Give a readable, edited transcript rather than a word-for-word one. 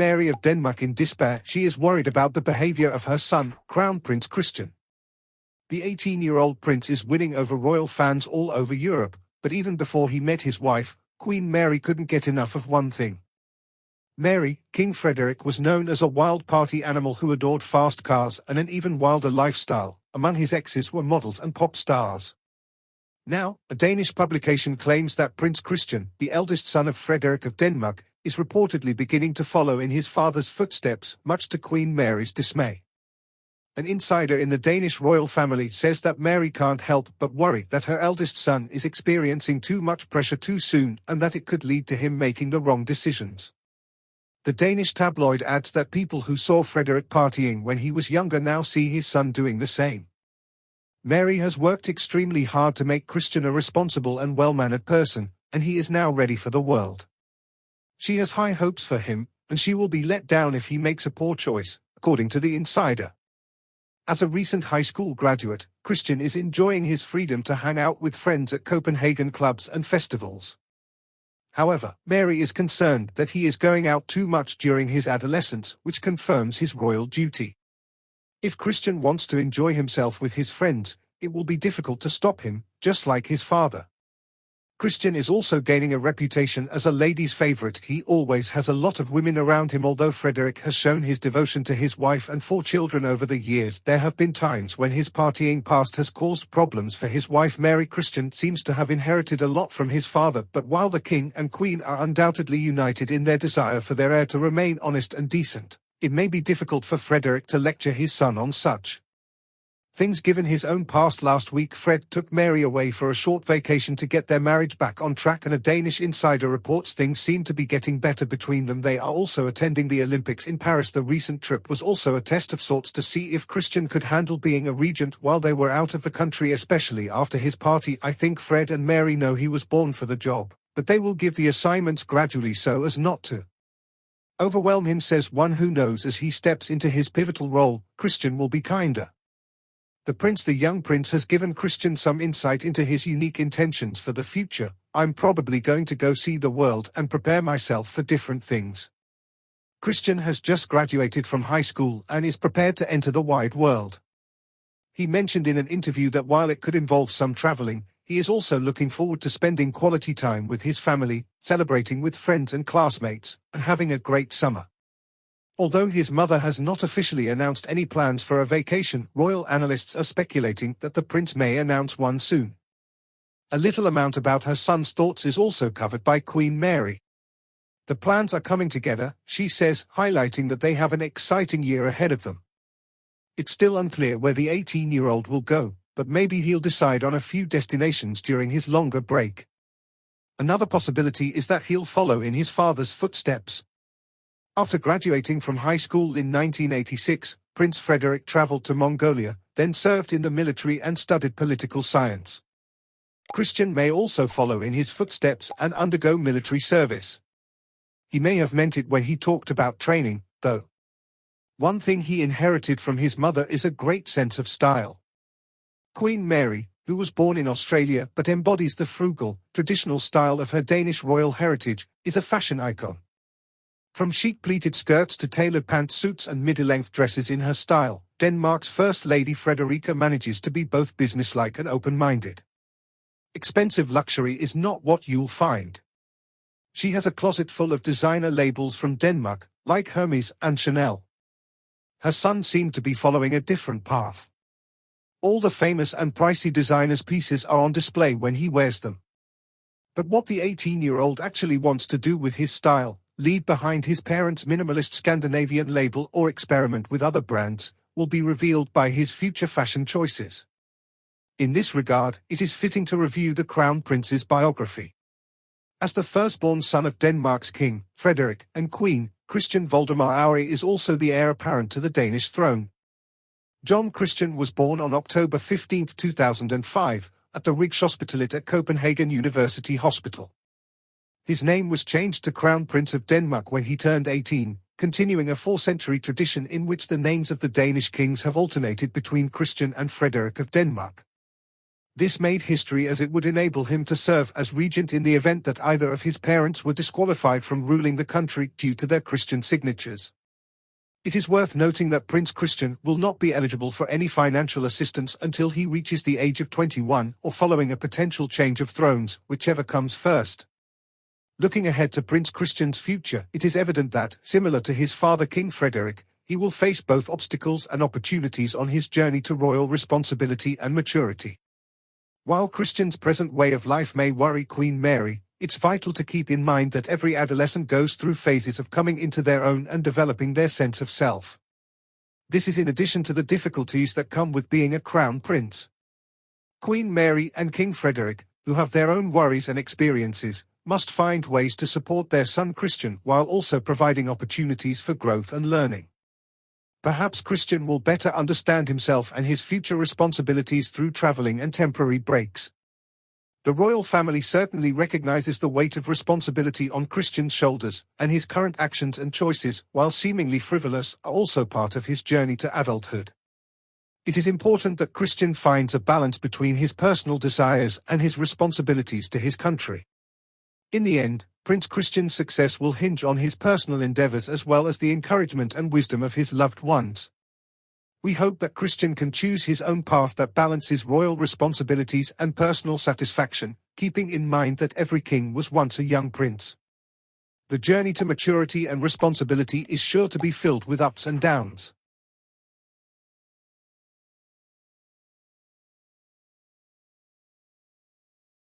Mary of Denmark in despair. She is worried about the behavior of her son, Crown Prince Christian. The 18-year-old prince is winning over royal fans all over Europe, but even before he met his wife, Queen Mary couldn't get enough of one thing. Mary, King Frederick was known as a wild party animal who adored fast cars and an even wilder lifestyle. Among his exes were models and pop stars. Now, a Danish publication claims that Prince Christian, the eldest son of Frederick of Denmark, is reportedly beginning to follow in his father's footsteps, much to Queen Mary's dismay. An insider in the Danish royal family says that Mary can't help but worry that her eldest son is experiencing too much pressure too soon and that it could lead to him making the wrong decisions. The Danish tabloid adds that people who saw Frederick partying when he was younger now see his son doing the same. Mary has worked extremely hard to make Christian a responsible and well-mannered person, and he is now ready for the world. She has high hopes for him, and she will be let down if he makes a poor choice, according to the insider. As a recent high school graduate, Christian is enjoying his freedom to hang out with friends at Copenhagen clubs and festivals. However, Mary is concerned that he is going out too much during his adolescence, which confirms his royal duty. If Christian wants to enjoy himself with his friends, it will be difficult to stop him, just like his father. Christian is also gaining a reputation as a ladies' favorite. He always has a lot of women around him. Although Frederick has shown his devotion to his wife and 4 children over the years, there have been times when his partying past has caused problems for his wife Mary. Christian seems to have inherited a lot from his father, but while the king and queen are undoubtedly united in their desire for their heir to remain honest and decent, it may be difficult for Frederick to lecture his son on such things. Given his own past, last week Fred took Mary away for a short vacation to get their marriage back on track, and a Danish insider reports things seem to be getting better between them. They are also attending the Olympics in Paris. The recent trip was also a test of sorts to see if Christian could handle being a regent while they were out of the country, especially after his party. I think Fred and Mary know he was born for the job, but they will give the assignments gradually so as not to overwhelm him, says one who knows. As he steps into his pivotal role, Christian will be kinder. The young prince has given Christian some insight into his unique intentions for the future. I'm probably going to go see the world and prepare myself for different things. Christian has just graduated from high school and is prepared to enter the wide world. He mentioned in an interview that while it could involve some traveling, he is also looking forward to spending quality time with his family, celebrating with friends and classmates, and having a great summer. Although his mother has not officially announced any plans for a vacation, royal analysts are speculating that the prince may announce one soon. A little amount about her son's thoughts is also covered by Queen Mary. The plans are coming together, she says, highlighting that they have an exciting year ahead of them. It's still unclear where the 18-year-old will go, but maybe he'll decide on a few destinations during his longer break. Another possibility is that he'll follow in his father's footsteps. After graduating from high school in 1986, Prince Frederick traveled to Mongolia, then served in the military and studied political science. Christian may also follow in his footsteps and undergo military service. He may have meant it when he talked about training, though. One thing he inherited from his mother is a great sense of style. Queen Mary, who was born in Australia but embodies the frugal, traditional style of her Danish royal heritage, is a fashion icon. From chic pleated skirts to tailored pantsuits and midi-length dresses in her style, Denmark's First Lady Frederica manages to be both businesslike and open-minded. Expensive luxury is not what you'll find. She has a closet full of designer labels from Denmark, like Hermes and Chanel. Her son seemed to be following a different path. All the famous and pricey designer's pieces are on display when he wears them. But what the 18-year-old actually wants to do with his style, lead behind his parents' minimalist Scandinavian label or experiment with other brands, will be revealed by his future fashion choices. In this regard, it is fitting to review the Crown Prince's biography. As the firstborn son of Denmark's King, Frederick, and Queen, Christian Valdemar Auri is also the heir apparent to the Danish throne. John Christian was born on October 15, 2005, at the Rigshospitalet at Copenhagen University Hospital. His name was changed to Crown Prince of Denmark when he turned 18, continuing a 4-century tradition in which the names of the Danish kings have alternated between Christian and Frederick of Denmark. This made history as it would enable him to serve as regent in the event that either of his parents were disqualified from ruling the country due to their Christian signatures. It is worth noting that Prince Christian will not be eligible for any financial assistance until he reaches the age of 21 or following a potential change of thrones, whichever comes first. Looking ahead to Prince Christian's future, it is evident that, similar to his father King Frederick, he will face both obstacles and opportunities on his journey to royal responsibility and maturity. While Christian's present way of life may worry Queen Mary, it's vital to keep in mind that every adolescent goes through phases of coming into their own and developing their sense of self. This is in addition to the difficulties that come with being a crown prince. Queen Mary and King Frederick, who have their own worries and experiences, must find ways to support their son Christian while also providing opportunities for growth and learning. Perhaps Christian will better understand himself and his future responsibilities through traveling and temporary breaks. The royal family certainly recognizes the weight of responsibility on Christian's shoulders, and his current actions and choices, while seemingly frivolous, are also part of his journey to adulthood. It is important that Christian finds a balance between his personal desires and his responsibilities to his country. In the end, Prince Christian's success will hinge on his personal endeavors as well as the encouragement and wisdom of his loved ones. We hope that Christian can choose his own path that balances royal responsibilities and personal satisfaction, keeping in mind that every king was once a young prince. The journey to maturity and responsibility is sure to be filled with ups and downs.